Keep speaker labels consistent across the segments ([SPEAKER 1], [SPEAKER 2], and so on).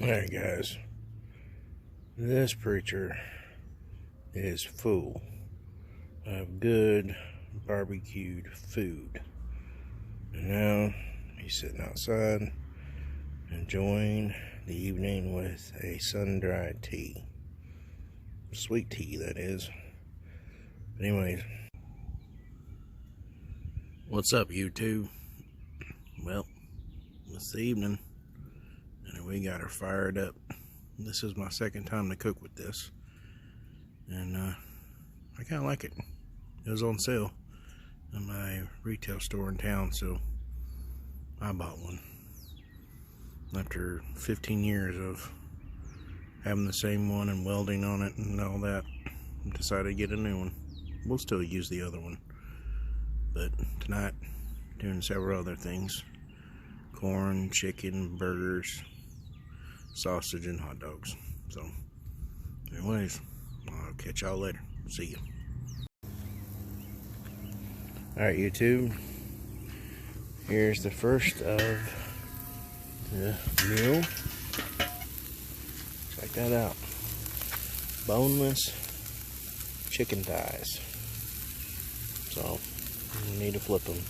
[SPEAKER 1] Alright guys, this preacher is full of good barbecued food. And now he's sitting outside enjoying the evening with a sun-dried tea. Sweet tea, that is. But anyways, what's up YouTube? Well, this evening, and we got her fired up. This is my second time to cook with this, and I kind of like it. It was on sale at my retail store in town, so I bought one. After 15 years of having the same one and welding on it and all that, I decided to get a new one. We'll still use the other one, but tonight doing several other things: corn, chicken, burgers, sausage, and hot dogs. So anyways, I'll catch y'all later. See ya. Alright YouTube, here's the first of the meal. Check that out. Boneless chicken thighs. So you need to flip them.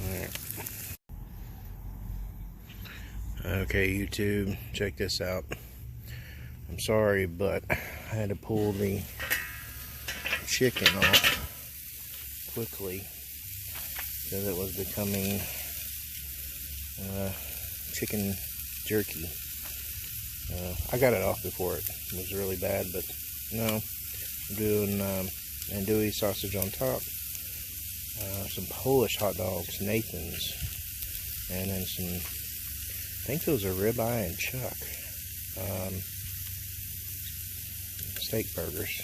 [SPEAKER 1] Alright. Okay YouTube, check this out. I'm sorry, but I had to pull the chicken off quickly because it was becoming chicken jerky. I got it off before it was really bad, but no, I'm doing andouille sausage on top, some Polish hot dogs, Nathan's, and then some, I think those are ribeye and chuck, steak burgers.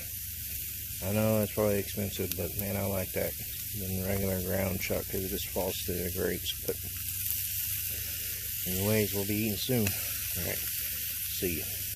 [SPEAKER 1] I know it's probably expensive, but man, I like that than regular ground chuck because it just falls through the grates. But anyways, we'll be eating soon. Alright, see ya.